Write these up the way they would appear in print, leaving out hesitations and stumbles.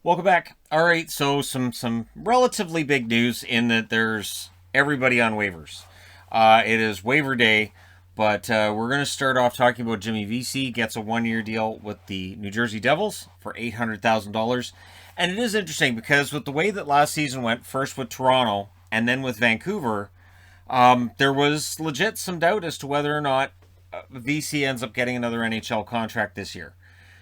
Welcome back. All right, so some relatively big news in that there's everybody on waivers. It is waiver day, but we're going to start off talking about Jimmy Vesey gets a 1 year deal with the New Jersey Devils for $800,000, and it is interesting because with the way that last season went, first with Toronto and then with Vancouver, there was legit some doubt as to whether or not VC ends up getting another NHL contract this year.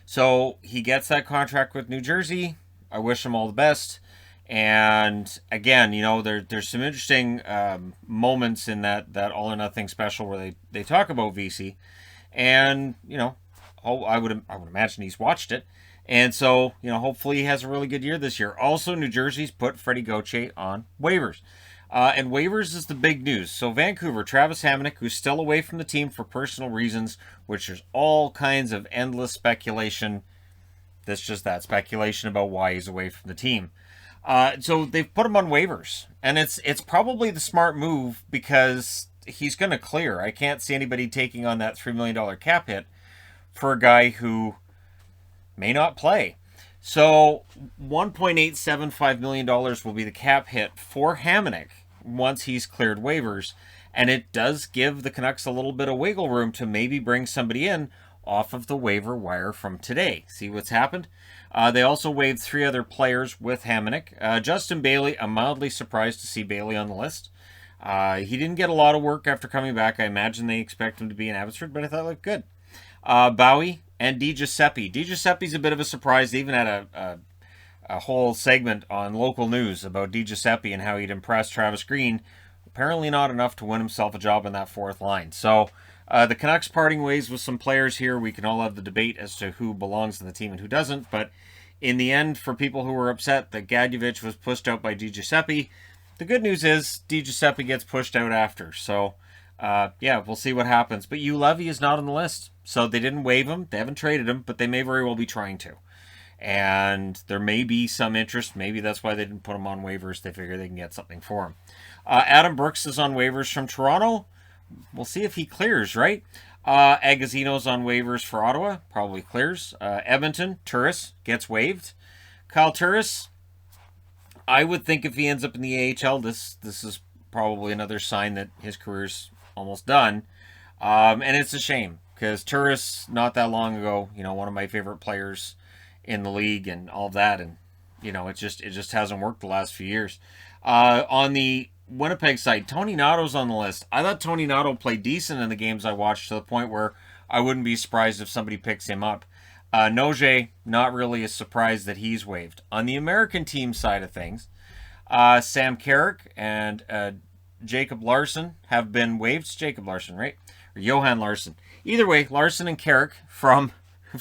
So he gets that contract with New Jersey. I wish him all the best. And again, there's some interesting moments in that All or Nothing special where they talk about VC, and I would imagine he's watched it, and so hopefully he has a really good year this year. Also, New Jersey's put Freddie Gauthier on waivers. And waivers is the big news. So Vancouver, Travis Hamonic, who's still away from the team for personal reasons, which there's all kinds of endless speculation. That's just that speculation about why he's away from the team. So they've put him on waivers, and it's probably the smart move because he's going to clear. I can't see anybody taking on that $3 million cap hit for a guy who may not play. So $1.875 million will be the cap hit for Hamonic once he's cleared waivers, and it does give the Canucks a little bit of wiggle room to maybe bring somebody in off of the waiver wire from today. See what's happened? They also waived 3 other players with Hamonic. Justin Bailey, I'm mildly surprised to see Bailey on the list. He didn't get a lot of work after coming back. I imagine they expect him to be in Abbotsford, but I thought it looked good. Bowie and Di Giuseppe. Di Giuseppe's a bit of a surprise. They even had a whole segment on local news about Di Giuseppe and how he'd impressed Travis Green. Apparently not enough to win himself a job in that fourth line. So the Canucks parting ways with some players here. We can all have the debate as to who belongs in the team and who doesn't. But in the end, for people who were upset that Gadjevich was pushed out by Di Giuseppe, the good news is Di Giuseppe gets pushed out after. So we'll see what happens. But Levy is not on the list. So they didn't waive him. They haven't traded him, but they may very well be trying to. And there may be some interest. Maybe that's why they didn't put him on waivers. They figure they can get something for him. Adam Brooks is on waivers from Toronto. We'll see if he clears, right? Agazino's on waivers for Ottawa. Probably clears. Edmonton, Turris gets waived. Kyle Turris, I would think if he ends up in the AHL, this is probably another sign that his career's almost done. And it's a shame because Turris, not that long ago, one of my favorite players in the league and all of that, and it just hasn't worked the last few years. On the Winnipeg side, Tony Natto's on the list. I thought Tony Natto played decent in the games I watched to the point where I wouldn't be surprised if somebody picks him up. Noje, not really a surprise that he's waived. On the American team side of things, Sam Carrick and Jacob Larson have been waived. It's Jacob Larson, right? Or Johan Larson. Either way, Larson and Carrick from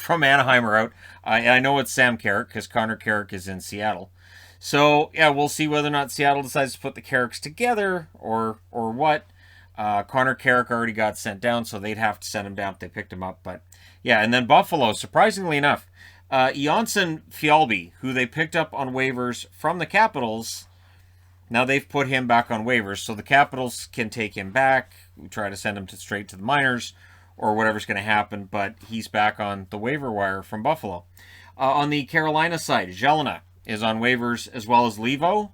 Anaheim are out. I know it's Sam Carrick because Connor Carrick is in Seattle. So, yeah, we'll see whether or not Seattle decides to put the Carricks together or what. Connor Carrick already got sent down, so they'd have to send him down if they picked him up. But, yeah, and then Buffalo, surprisingly enough, Janssen Fjallby, who they picked up on waivers from the Capitals, now they've put him back on waivers, so the Capitals can take him back, try to send him straight to the minors, or whatever's going to happen, but he's back on the waiver wire from Buffalo. On the Carolina side, Jelena is on waivers as well as Levo.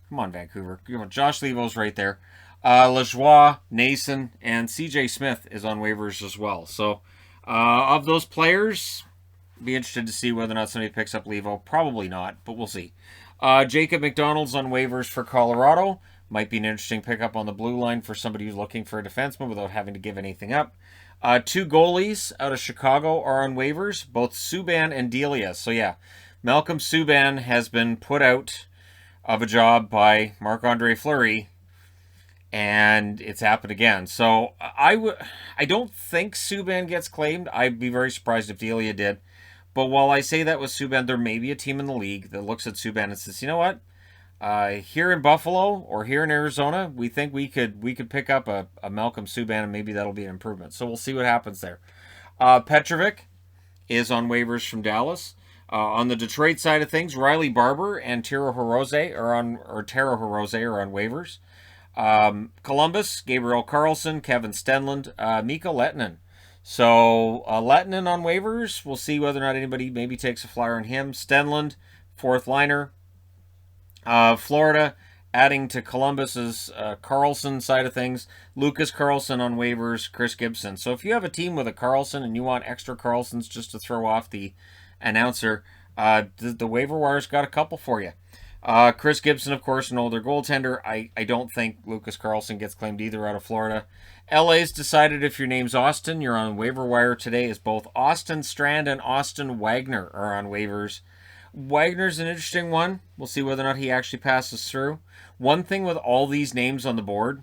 Come on, Vancouver. Josh Levo's right there. Lajoie, Nason, and CJ Smith is on waivers as well. So, of those players, be interested to see whether or not somebody picks up Levo. Probably not, but we'll see. Jacob McDonald's on waivers for Colorado. Might be an interesting pickup on the blue line for somebody who's looking for a defenseman without having to give anything up. 2 goalies out of Chicago are on waivers, both Subban and Delia. So yeah, Malcolm Subban has been put out of a job by Marc-Andre Fleury, and it's happened again. So I don't think Subban gets claimed. I'd be very surprised if Delia did. But while I say that with Subban, there may be a team in the league that looks at Subban and says, you know what? Here in Buffalo or here in Arizona, we think we could pick up a Malcolm Subban, and maybe that'll be an improvement. So we'll see what happens there. Petrovic is on waivers from Dallas. On the Detroit side of things, Riley Barber and Taro Hirose are on waivers. Columbus, Gabriel Carlson, Kevin Stenlund, Mika Lettinen. So Lettinen on waivers. We'll see whether or not anybody maybe takes a flyer on him. Stenlund, fourth liner. Florida adding to Columbus's Carlson side of things. Lucas Carlson on waivers, Chris Gibson. So if you have a team with a Carlson and you want extra Carlsons just to throw off the announcer, the waiver wire's got a couple for you. Chris Gibson, of course, an older goaltender. I don't think Lucas Carlson gets claimed either out of Florida. LA's decided if your name's Austin, you're on waiver wire today, as both Austin Strand and Austin Wagner are on waivers. Wagner's an interesting one. We'll see whether or not he actually passes through. One thing with all these names on the board,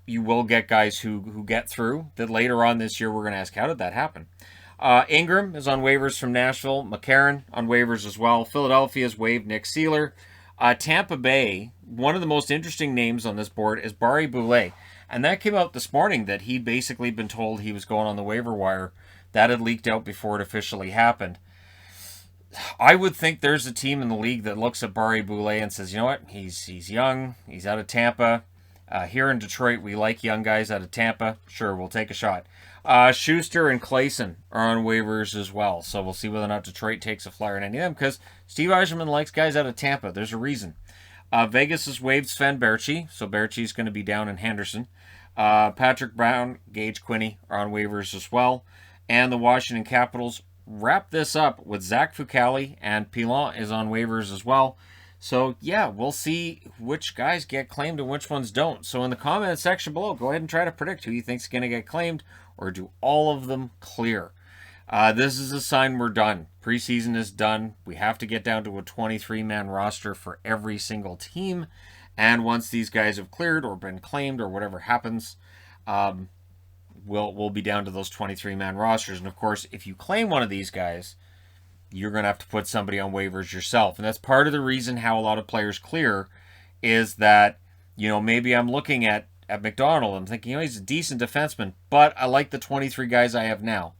you will get guys who get through that later on this year we're going to ask, how did that happen? Ingram is on waivers from Nashville. McCarron on waivers as well. Philadelphia's waived Nick Seeler. Tampa Bay, one of the most interesting names on this board is Barry Boulay. And that came out this morning that he'd basically been told he was going on the waiver wire. That had leaked out before it officially happened. I would think there's a team in the league that looks at Barry Boulay and says, you know what, he's young, he's out of Tampa. Here in Detroit, we like young guys out of Tampa. Sure, we'll take a shot. Schuster and Clayson are on waivers as well. So we'll see whether or not Detroit takes a flyer on any of them, because Steve Yzerman likes guys out of Tampa. There's a reason. Vegas has waived Sven Berchi, so Berchi's going to be down in Henderson. Patrick Brown, Gage Quinney are on waivers as well. And the Washington Capitals wrap this up with Zach Fucale, and Pilon is on waivers as well. So, yeah, we'll see which guys get claimed and which ones don't. So in the comment section below, go ahead and try to predict who you think's going to get claimed, or do all of them clear. This is a sign we're done. Preseason is done. We have to get down to a 23-man roster for every single team. And once these guys have cleared or been claimed or whatever happens, we'll be down to those 23-man rosters. And, of course, if you claim one of these guys, you're going to have to put somebody on waivers yourself. And that's part of the reason how a lot of players clear is that, you know, maybe I'm looking at McDonald. I'm thinking, he's a decent defenseman, but I like the 23 guys I have now.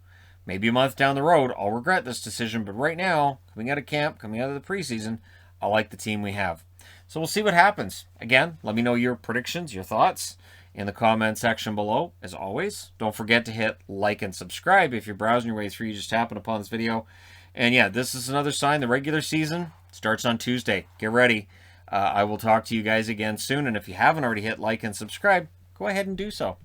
Maybe a month down the road, I'll regret this decision. But right now, coming out of camp, coming out of the preseason, I like the team we have. So we'll see what happens. Again, let me know your predictions, your thoughts in the comment section below. As always, don't forget to hit like and subscribe. If you're browsing your way through, you just happen upon this video. And yeah, this is another sign the regular season starts on Tuesday. Get ready. I will talk to you guys again soon. And if you haven't already hit like and subscribe, go ahead and do so.